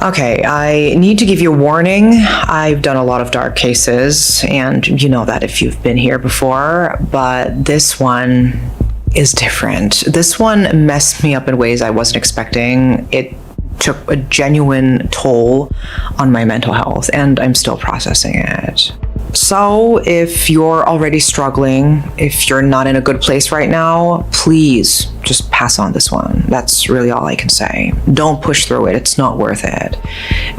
Okay, I need to give you a warning. I've done a lot of dark cases, and you know that if you've been here before, but this one is different. This one messed me up in ways I wasn't expecting. It took a genuine toll on my mental health, and I'm still processing it. So if you're already struggling, if you're not in a good place right now, please just pass on this one. That's really all I can say. Don't push through it. It's not worth it.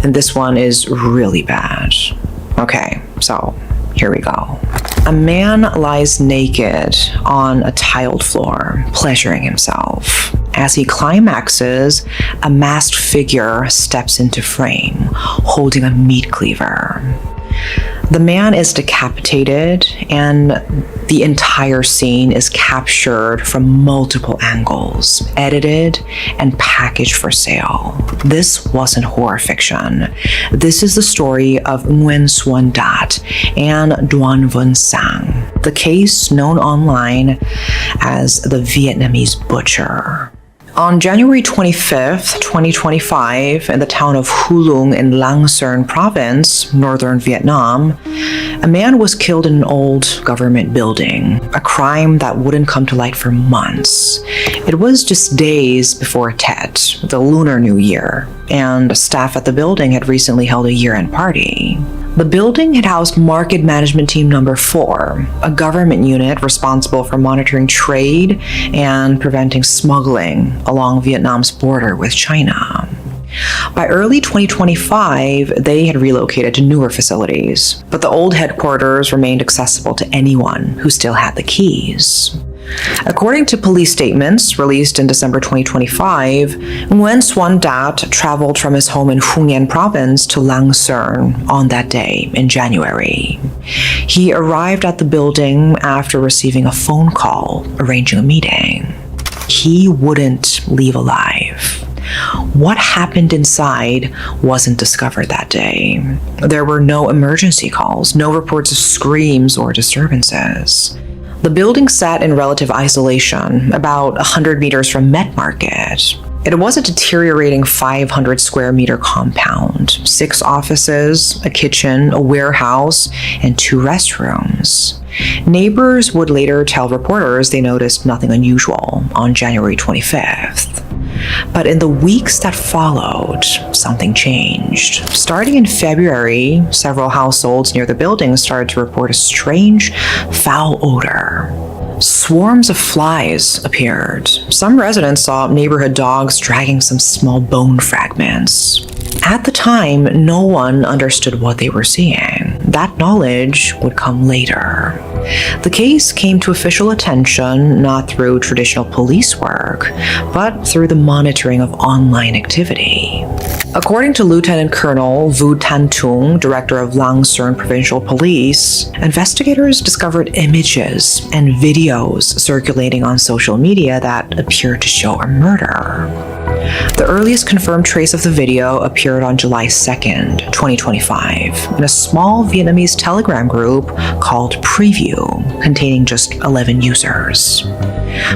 And this one is really bad. Okay, so here we go. A man lies naked on a tiled floor, pleasuring himself. As he climaxes, a masked figure steps into frame, holding a meat cleaver. The man is decapitated, and the entire scene is captured from multiple angles, edited and packaged for sale. This wasn't horror fiction. This is the story of Nguyễn Xuân Đạt and Duan Vân Sang, the case known online as the Vietnamese Butcher. On January 25th, 2025, in the town of Hulung in Lang Sơn province, northern Vietnam, a man was killed in an old government building, a crime that wouldn't come to light for months. It was just days before Tet, the Lunar New Year, and staff at the building had recently held a year-end party. The building had housed Market Management Team Number 4, a government unit responsible for monitoring trade and preventing smuggling along Vietnam's border with China. By early 2025, they had relocated to newer facilities, but the old headquarters remained accessible to anyone who still had the keys. According to police statements released in December 2025, Nguyễn Xuân Đạt traveled from his home in Phu Nhan province to Lang Sơn on that day in January. He arrived at the building after receiving a phone call arranging a meeting. He wouldn't leave alive. What happened inside wasn't discovered that day. There were no emergency calls, no reports of screams or disturbances. The building sat in relative isolation, about 100 meters from Met Market. It was a deteriorating 500 square meter compound, 6 offices, a kitchen, a warehouse, and 2 restrooms. Neighbors would later tell reporters they noticed nothing unusual on January 25th. But in the weeks that followed, something changed. Starting in February, several households near the building started to report a strange, foul odor. Swarms of flies appeared. Some residents saw neighborhood dogs dragging some small bone fragments. At the time, no one understood what they were seeing. That knowledge would come later. The case came to official attention not through traditional police work, but through the monitoring of online activity. According to Lieutenant Colonel Vu Tan Tung, director of Lang Sơn Provincial Police, investigators discovered images and videos circulating on social media that appeared to show a murder. The earliest confirmed trace of the video appeared on July 2nd, 2025, in a small Vietnamese Telegram group called Preview, containing just 11 users.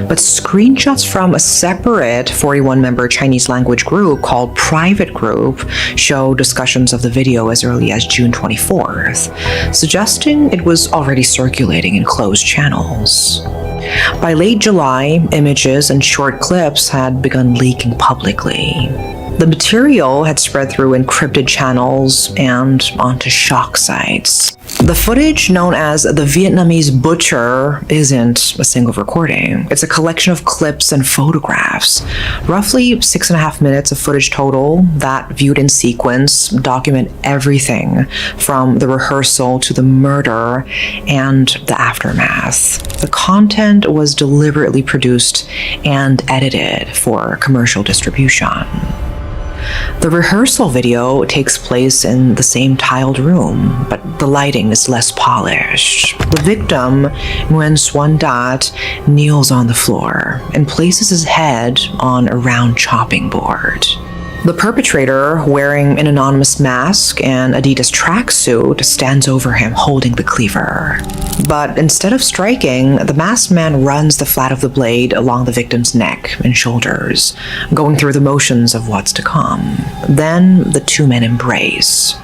But screenshots from a separate 41-member Chinese language group called Private Group show discussions of the video as early as June 24th, suggesting it was already circulating in closed channels. By late July, images and short clips had begun leaking publicly. The material had spread through encrypted channels and onto shock sites. The footage, known as the Vietnamese Butcher, isn't a single recording. It's a collection of clips and photographs, roughly 6.5 minutes of footage total that, viewed in sequence, document everything from the rehearsal to the murder and the aftermath. The content was deliberately produced and edited for commercial distribution. The rehearsal video takes place in the same tiled room, but the lighting is less polished. The victim, Nguyễn Xuân Đạt, kneels on the floor and places his head on a round chopping board. The perpetrator, wearing an anonymous mask and Adidas tracksuit, stands over him holding the cleaver. But instead of striking, the masked man runs the flat of the blade along the victim's neck and shoulders, going through the motions of what's to come. Then the two men embrace.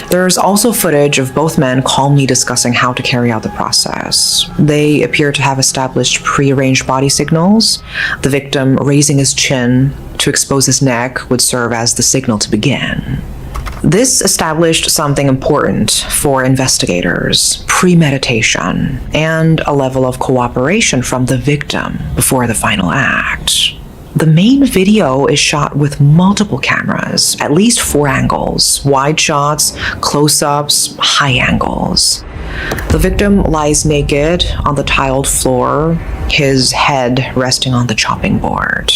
There's also footage of both men calmly discussing how to carry out the process. They appear to have established pre-arranged body signals. The victim raising his chin to expose his neck would serve as the signal to begin. This established something important for investigators: premeditation and a level of cooperation from the victim before the final act. The main video is shot with multiple cameras, at least 4 angles: wide shots, close-ups, high angles. The victim lies naked on the tiled floor, his head resting on the chopping board.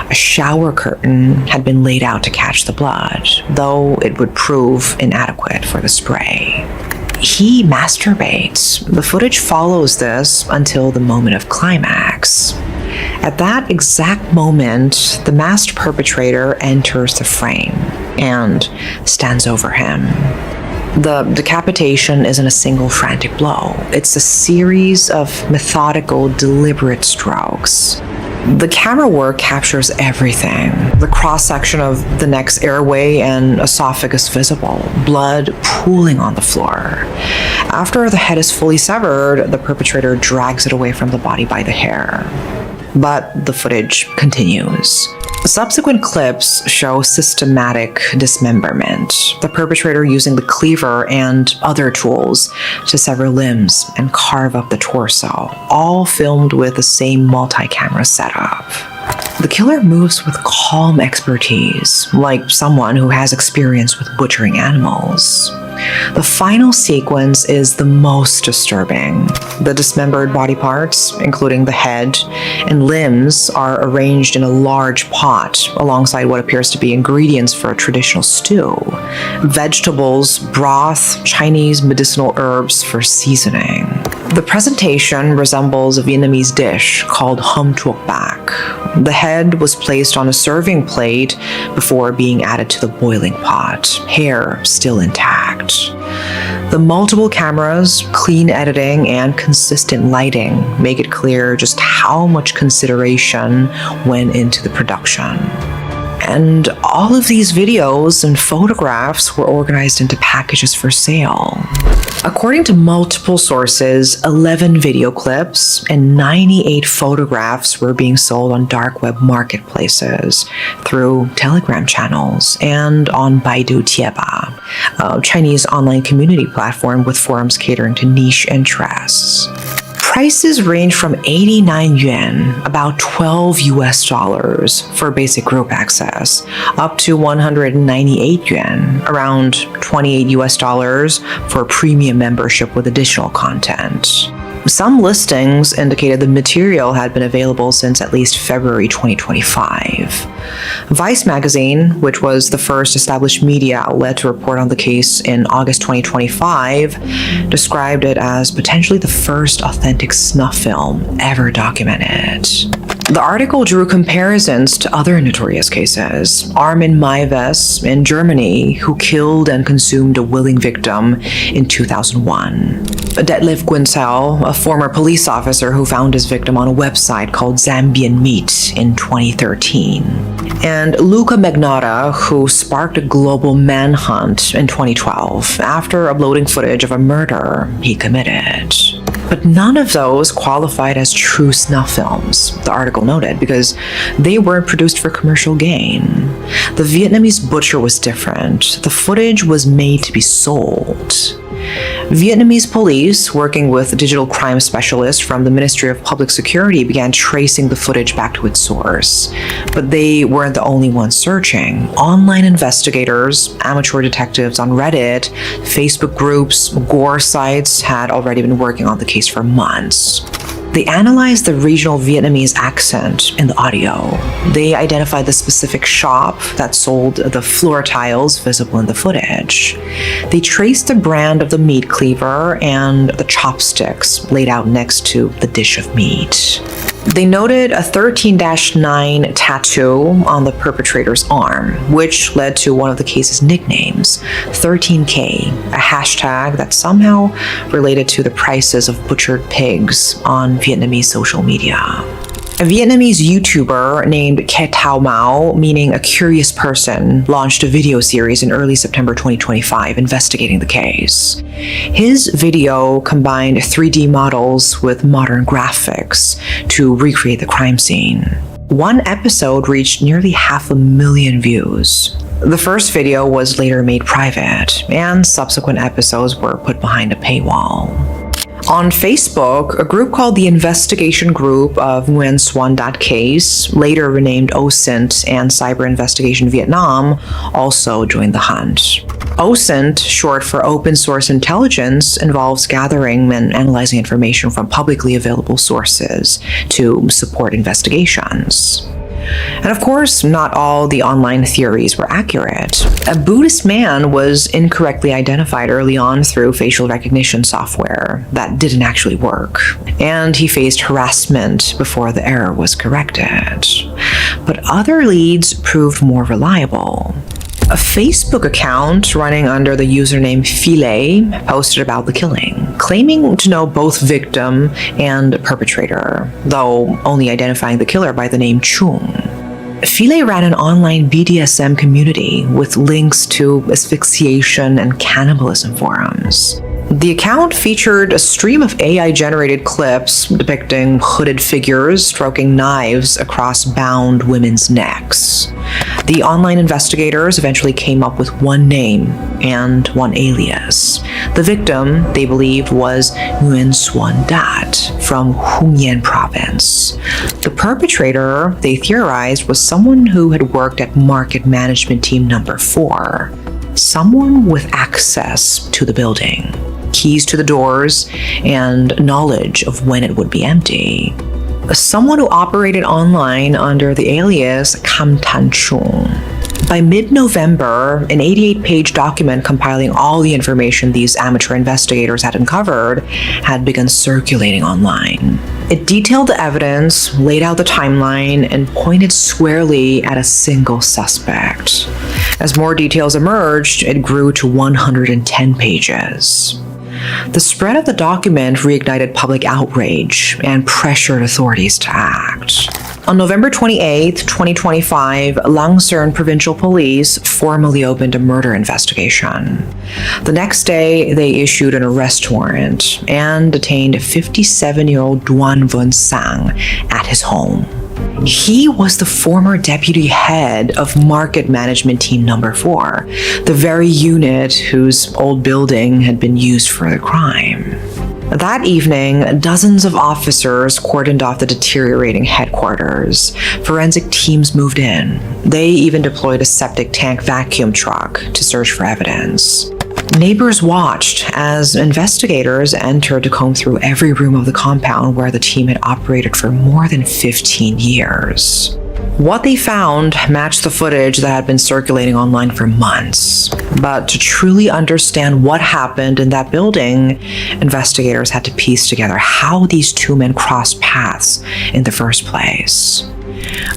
A shower curtain had been laid out to catch the blood, though it would prove inadequate for the spray. He masturbates. The footage follows this until the moment of climax. At that exact moment, the masked perpetrator enters the frame and stands over him. The decapitation isn't a single frantic blow. It's a series of methodical, deliberate strokes. The camera work captures everything. The cross-section of the neck's airway and esophagus visible, blood pooling on the floor. After the head is fully severed, the perpetrator drags it away from the body by the hair. But the footage continues. Subsequent clips show systematic dismemberment, the perpetrator using the cleaver and other tools to sever limbs and carve up the torso, all filmed with the same multi-camera setup. The killer moves with calm expertise, like someone who has experience with butchering animals. The final sequence is the most disturbing. The dismembered body parts, including the head and limbs, are arranged in a large pot alongside what appears to be ingredients for a traditional stew: vegetables, broth, Chinese medicinal herbs for seasoning. The presentation resembles a Vietnamese dish called hum thuốc bạc. The head was placed on a serving plate before being added to the boiling pot, hair still intact. The multiple cameras, clean editing, and consistent lighting make it clear just how much consideration went into the production. And all of these videos and photographs were organized into packages for sale. According to multiple sources, 11 video clips and 98 photographs were being sold on dark web marketplaces, through Telegram channels, and on Baidu Tieba, a Chinese online community platform with forums catering to niche interests. Prices range from 89 yuan, about $12 for basic group access, up to 198 yuan, around $28 for premium membership with additional content. Some listings indicated the material had been available since at least February 2025. Vice magazine, which was the first established media outlet to report on the case in August 2025, described it as potentially the first authentic snuff film ever documented. The article drew comparisons to other notorious cases. Armin Maivis in Germany, who killed and consumed a willing victim in 2001. Detlef Guinsel, a former police officer who found his victim on a website called Zambian Meat in 2013. And Luca Magnotta, who sparked a global manhunt in 2012 after uploading footage of a murder he committed. But none of those qualified as true snuff films, the article noted, because they weren't produced for commercial gain. The Vietnamese butcher was different. The footage was made to be sold. Vietnamese police, working with digital crime specialists from the Ministry of Public Security, began tracing the footage back to its source. But they weren't the only ones searching. Online investigators, amateur detectives on Reddit, Facebook groups, gore sites had already been working on the case for months. They analyzed the regional Vietnamese accent in the audio. They identified the specific shop that sold the floor tiles visible in the footage. They traced the brand of the meat cleaver and the chopsticks laid out next to the dish of meat. They noted a 13-9 tattoo on the perpetrator's arm, which led to one of the case's nicknames, 13K, a hashtag that somehow related to the prices of butchered pigs on Vietnamese social media. A Vietnamese YouTuber named Ke Thao Mao, meaning a curious person, launched a video series in early September 2025 investigating the case. His video combined 3D models with modern graphics to recreate the crime scene. One episode reached nearly 500,000 views. The first video was later made private, and subsequent episodes were put behind a paywall. On Facebook, a group called the Investigation Group of Nguyễn Xuân Đạt case, later renamed OSINT and Cyber Investigation Vietnam, also joined the hunt. OSINT, short for Open Source Intelligence, involves gathering and analyzing information from publicly available sources to support investigations. And of course, not all the online theories were accurate. A Buddhist man was incorrectly identified early on through facial recognition software that didn't actually work, and he faced harassment before the error was corrected. But other leads proved more reliable. A Facebook account running under the username Philet posted about the killing, claiming to know both victim and perpetrator, though only identifying the killer by the name Chung. Philet ran an online BDSM community with links to asphyxiation and cannibalism forums. The account featured a stream of AI-generated clips depicting hooded figures stroking knives across bound women's necks. The online investigators eventually came up with one name and one alias. The victim, they believed, was Nguyễn Xuân Đạt from Hung Yên province. The perpetrator, they theorized, was someone who had worked at Market Management Team Number 4, someone with access to the building, keys to the doors, and knowledge of when it would be empty. Someone who operated online under the alias Cam Tan Chung. By mid-November, an 88-page document compiling all the information these amateur investigators had uncovered had begun circulating online. It detailed the evidence, laid out the timeline, and pointed squarely at a single suspect. As more details emerged, it grew to 110 pages. The spread of the document reignited public outrage and pressured authorities to act. On November 28, 2025, Lang Son Provincial Police formally opened a murder investigation. The next day, they issued an arrest warrant and detained 57-year-old Duan Von Sang at his home. He was the former deputy head of Market Management Team Number 4, the very unit whose old building had been used for the crime. That evening, dozens of officers cordoned off the deteriorating headquarters. Forensic teams moved in. They even deployed a septic tank vacuum truck to search for evidence. Neighbors watched as investigators entered to comb through every room of the compound where the team had operated for more than 15 years. What they found matched the footage that had been circulating online for months. But to truly understand what happened in that building, investigators had to piece together how these two men crossed paths in the first place.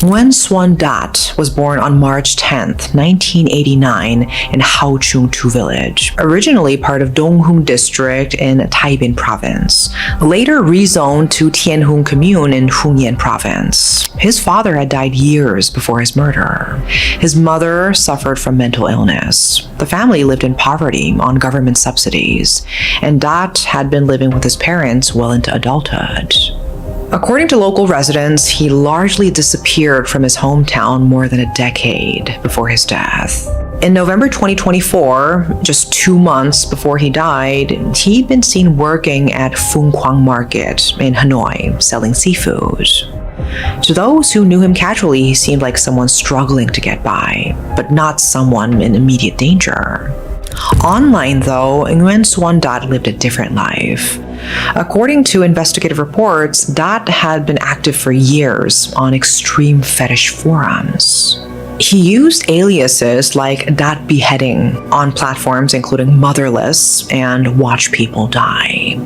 Nguyễn Xuân Đạt was born on March 10, 1989 in Hao Chung Tu village, originally part of Dong Hung district in Tai Binh province, later rezoned to Tien Hung commune in Hung Yên province. His father had died years before his murder. His mother suffered from mental illness. The family lived in poverty on government subsidies, and Đạt had been living with his parents well into adulthood. According to local residents, he largely disappeared from his hometown more than a decade before his death. In November 2024, just 2 months before he died, he'd been seen working at Phuong Quang Market in Hanoi, selling seafood. To those who knew him casually, he seemed like someone struggling to get by, but not someone in immediate danger. Online, though, Nguyễn Xuân Đạt lived a different life. According to investigative reports, Đạt had been active for years on extreme fetish forums. He used aliases like Đạt Beheading on platforms including Motherless and Watch People Die.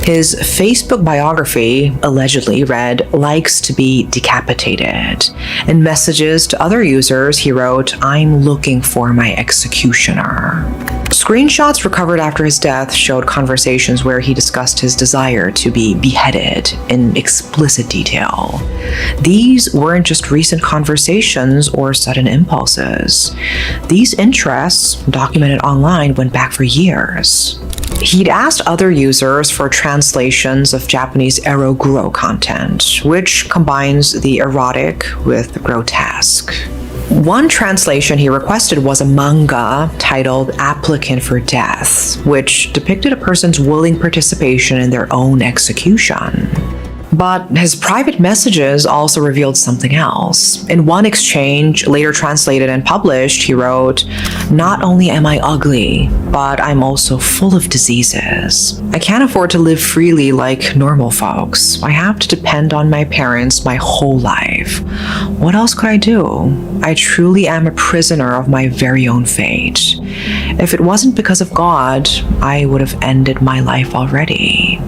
His Facebook biography allegedly read, "Likes to be decapitated." In messages to other users, he wrote, "I'm looking for my executioner." Screenshots recovered after his death showed conversations where he discussed his desire to be beheaded in explicit detail. These weren't just recent conversations or sudden impulses. These interests, documented online, went back for years. He'd asked other users for translations of Japanese eroguro content, which combines the erotic with the grotesque. One translation he requested was a manga titled Applicant for Death, which depicted a person's willing participation in their own execution. But his private messages also revealed something else. In one exchange, later translated and published, he wrote, "Not only am I ugly, but I'm also full of diseases. I can't afford to live freely like normal folks. I have to depend on my parents my whole life. What else could I do? I truly am a prisoner of my very own fate. If it wasn't because of God, I would have ended my life already."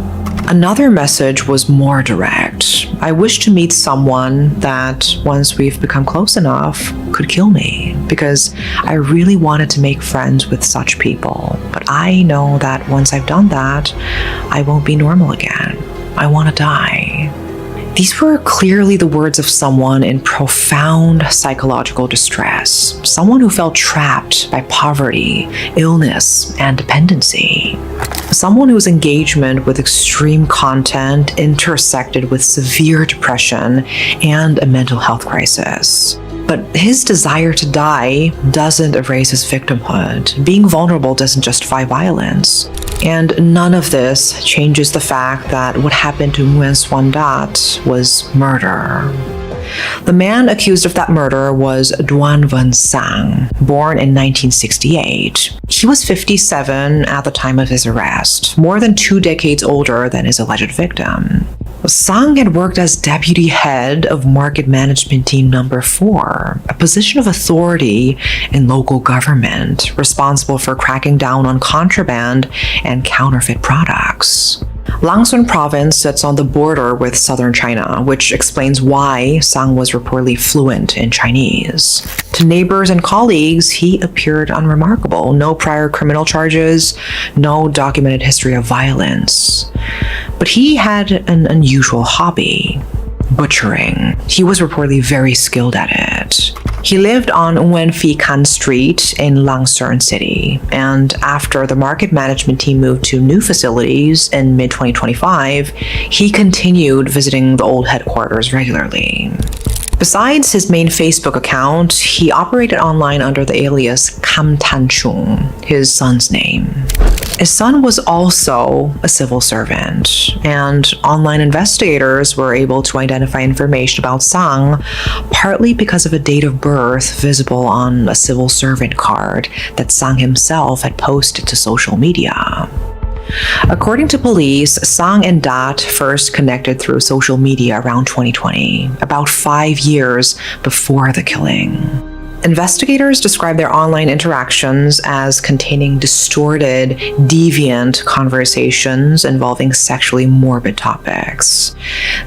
Another message was more direct. "I wish to meet someone that, once we've become close enough, could kill me, because I really wanted to make friends with such people. But I know that once I've done that, I won't be normal again. I want to die." These were clearly the words of someone in profound psychological distress, someone who felt trapped by poverty, illness, and dependency. Someone whose engagement with extreme content intersected with severe depression and a mental health crisis. But his desire to die doesn't erase his victimhood. Being vulnerable doesn't justify violence. And none of this changes the fact that what happened to Nguyễn Xuân Đạt was murder. The man accused of that murder was Duan Van Sang, born in 1968. He was 57 at the time of his arrest, more than 2 decades older than his alleged victim. Sang had worked as deputy head of market management team number 4, a position of authority in local government, responsible for cracking down on contraband and counterfeit products. Langsun province sits on the border with southern China, which explains why Sang was reportedly fluent in Chinese. To neighbors and colleagues, he appeared unremarkable. No prior criminal charges, no documented history of violence. But he had an unusual hobby: butchering. He was reportedly very skilled at it. He lived on Nguyen Phi Can Street in Langsun City, and after the market management team moved to new facilities in mid-2025, he continued visiting the old headquarters regularly. Besides his main Facebook account, he operated online under the alias Kam Tan Chung, his son's name. His son was also a civil servant, and online investigators were able to identify information about Sang partly because of a date of birth visible on a civil servant card that Sang himself had posted to social media. According to police, Sang and Dat first connected through social media around 2020, about 5 years before the killing. Investigators describe their online interactions as containing distorted, deviant conversations involving sexually morbid topics.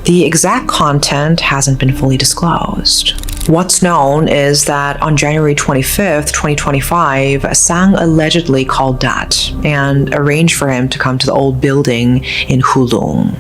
The exact content hasn't been fully disclosed. What's known is that on January 25th, 2025, Sang allegedly called Dat and arranged for him to come to the old building in Hulung.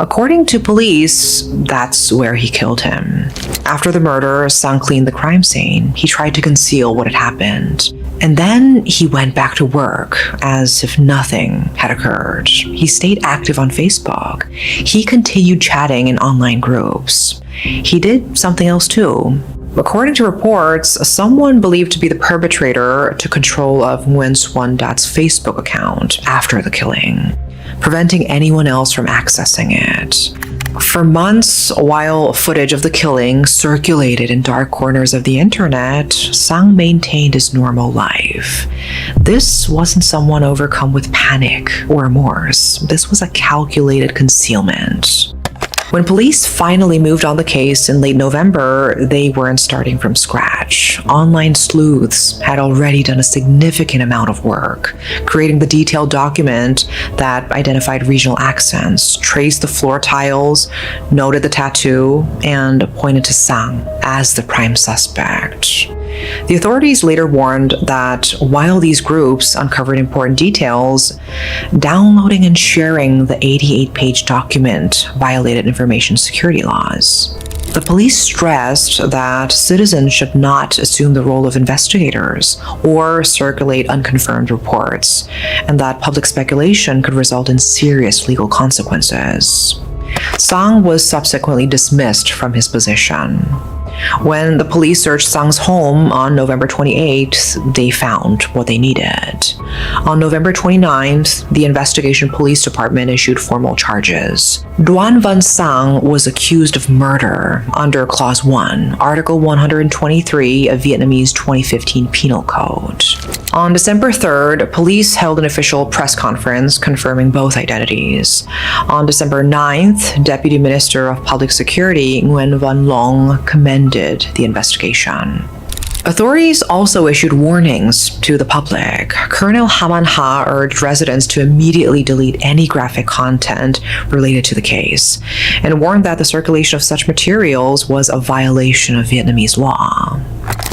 According to police, that's where he killed him. After the murder, Sang cleaned the crime scene. He tried to conceal what had happened. And then he went back to work as if nothing had occurred. He stayed active on Facebook. He continued chatting in online groups. He did something else too. According to reports, someone believed to be the perpetrator took control of Nguyễn Xuân Đạt Facebook account after the killing, preventing anyone else from accessing it. For months, while footage of the killing circulated in dark corners of the internet, Sang maintained his normal life. This wasn't someone overcome with panic or remorse. This was a calculated concealment. When police finally moved on the case in late November, they weren't starting from scratch. Online sleuths had already done a significant amount of work, creating the detailed document that identified regional accents, traced the floor tiles, noted the tattoo, and pointed to Sang as the prime suspect. The authorities later warned that while these groups uncovered important details, downloading and sharing the 88-page document violated information security laws. The police stressed that citizens should not assume the role of investigators or circulate unconfirmed reports, and that public speculation could result in serious legal consequences. Sang was subsequently dismissed from his position. When the police searched Sang's home on November 28th, they found what they needed. On November 29th, the Investigation Police Department issued formal charges. Duan Van Sang was accused of murder under Clause 1, Article 123 of Vietnamese 2015 Penal Code. On December 3rd, police held an official press conference confirming both identities. On December 9th, Deputy Minister of Public Security Nguyen Van Long commended the investigation. Authorities also issued warnings to the public. Colonel Haman Ha urged residents to immediately delete any graphic content related to the case, and warned that the circulation of such materials was a violation of Vietnamese law.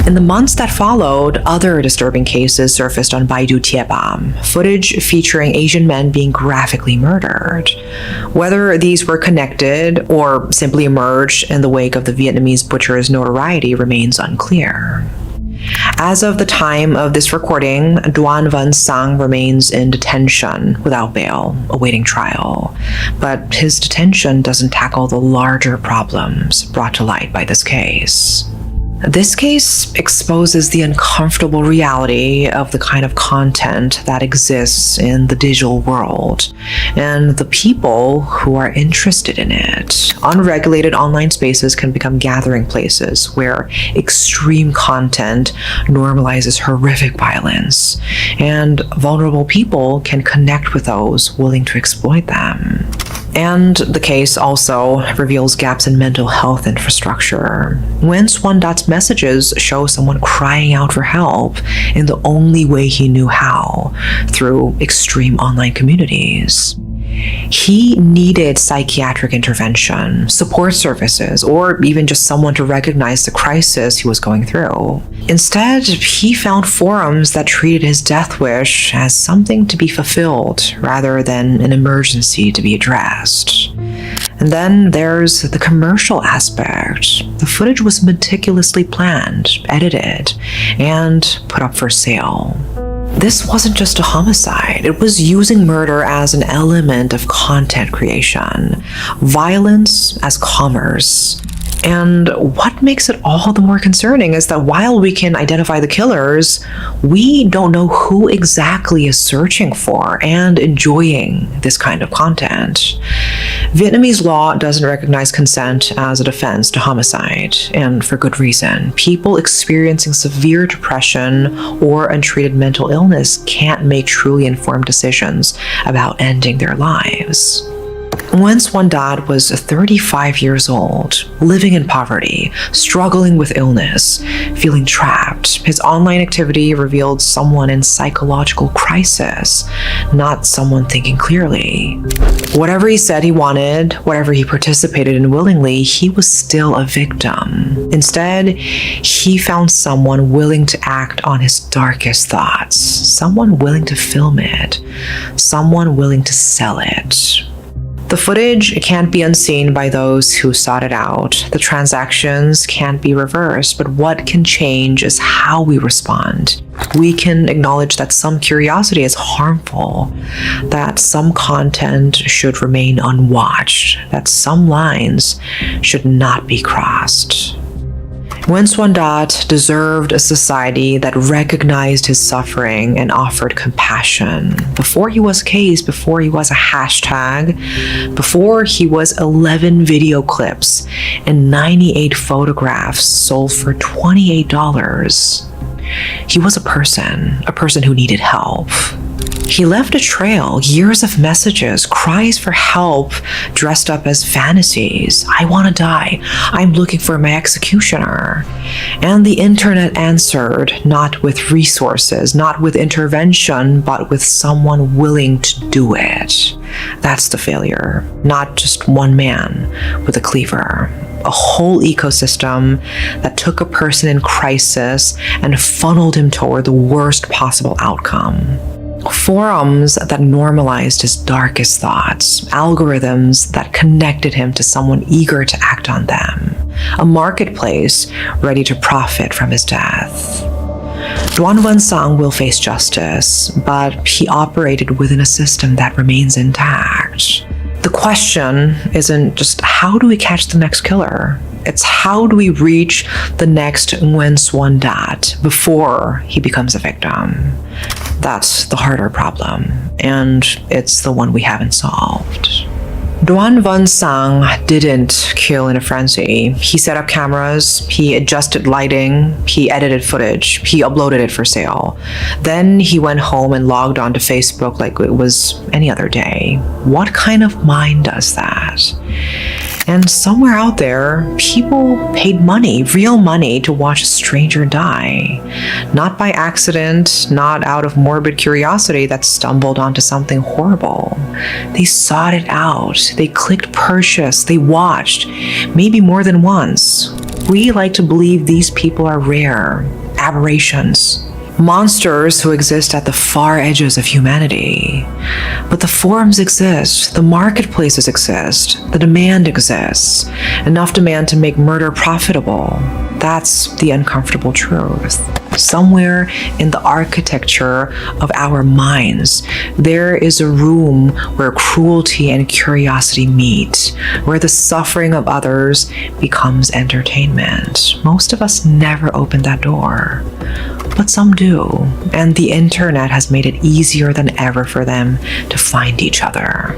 In the months that followed, other disturbing cases surfaced on Baidu Tiebam, footage featuring Asian men being graphically murdered. Whether these were connected or simply emerged in the wake of the Vietnamese butcher's notoriety remains unclear. As of the time of this recording, Duan Van Sang remains in detention without bail, awaiting trial. But his detention doesn't tackle the larger problems brought to light by this case. This case exposes the uncomfortable reality of the kind of content that exists in the digital world and the people who are interested in it. Unregulated online spaces can become gathering places where extreme content normalizes horrific violence, and vulnerable people can connect with those willing to exploit them. And the case also reveals gaps in mental health infrastructure. Nguyen Xuân Đạt messages show someone crying out for help in the only way he knew how, through extreme online communities. He needed psychiatric intervention, support services, or even just someone to recognize the crisis he was going through. Instead, he found forums that treated his death wish as something to be fulfilled rather than an emergency to be addressed. And then there's the commercial aspect. The footage was meticulously planned, edited, and put up for sale. This wasn't just a homicide. It was using murder as an element of content creation, violence as commerce. And what makes it all the more concerning is that while we can identify the killers, we don't know who exactly is searching for and enjoying this kind of content. Vietnamese law doesn't recognize consent as a defense to homicide, and for good reason. People experiencing severe depression or untreated mental illness can't make truly informed decisions about ending their lives. Nguyễn Xuân Đạt was 35 years old, living in poverty, struggling with illness, feeling trapped. His online activity revealed someone in psychological crisis, not someone thinking clearly. Whatever he said he wanted, whatever he participated in willingly, he was still a victim. Instead, he found someone willing to act on his darkest thoughts, someone willing to film it, someone willing to sell it. The footage can't be unseen by those who sought it out. The transactions can't be reversed, but what can change is how we respond. We can acknowledge that some curiosity is harmful, that some content should remain unwatched, that some lines should not be crossed. Nguyễn Xuân Đạt deserved a society that recognized his suffering and offered compassion. Before he was a case, before he was a hashtag, before he was 11 video clips and 98 photographs sold for $28, he was a person who needed help. He left a trail, years of messages, cries for help, dressed up as fantasies. I want to die. I'm looking for my executioner. And the internet answered, not with resources, not with intervention, but with someone willing to do it. That's the failure. Not just one man with a cleaver. A whole ecosystem that took a person in crisis and funneled him toward the worst possible outcome. Forums that normalized his darkest thoughts, algorithms that connected him to someone eager to act on them, a marketplace ready to profit from his death. Doan Van Sang will face justice, but he operated within a system that remains intact. The question isn't just how do we catch the next killer? It's how do we reach the next Nguyễn Xuân Đạt before he becomes a victim? That's the harder problem, and it's the one we haven't solved. Doan Van Sang didn't kill in a frenzy. He set up cameras, he adjusted lighting, he edited footage, he uploaded it for sale. Then he went home and logged onto Facebook like it was any other day. What kind of mind does that? And somewhere out there, people paid money, real money, to watch a stranger die. Not by accident, not out of morbid curiosity that stumbled onto something horrible. They sought it out. They clicked purchase. They watched, maybe more than once. We like to believe these people are rare, aberrations, monsters who exist at the far edges of humanity. But the forums exist, the marketplaces exist, the demand exists, enough demand to make murder profitable. That's the uncomfortable truth. Somewhere in the architecture of our minds, there is a room where cruelty and curiosity meet, where the suffering of others becomes entertainment. Most of us never open that door, but some do, and the internet has made it easier than ever for them to find each other.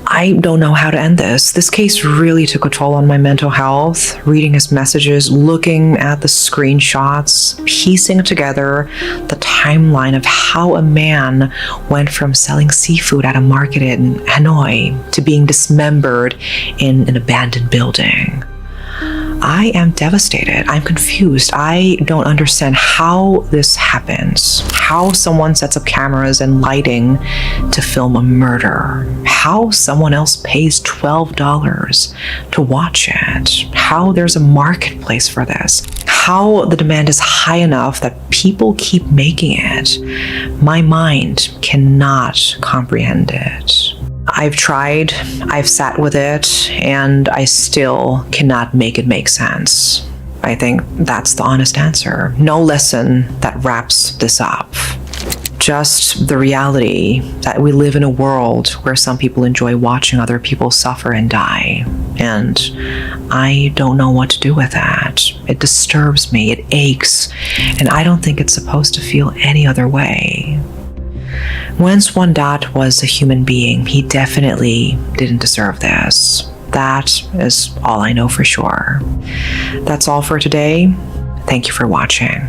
I don't know how to end this. This case really took a toll on my mental health. Reading his messages, looking at the screenshots, piecing together the timeline of how a man went from selling seafood at a market in Hanoi to being dismembered in an abandoned building. I am devastated. I'm confused. I don't understand how this happens. How someone sets up cameras and lighting to film a murder. How someone else pays $12 to watch it. How there's a marketplace for this. How the demand is high enough that people keep making it. My mind cannot comprehend it. I've tried, I've sat with it, and I still cannot make it make sense. I think that's the honest answer. No lesson that wraps this up. Just the reality that we live in a world where some people enjoy watching other people suffer and die. And I don't know what to do with that. It disturbs me, it aches, and I don't think it's supposed to feel any other way. Nguyễn Xuân Đạt was a human being. He definitely didn't deserve this. That is all I know for sure. That's all for today. Thank you for watching.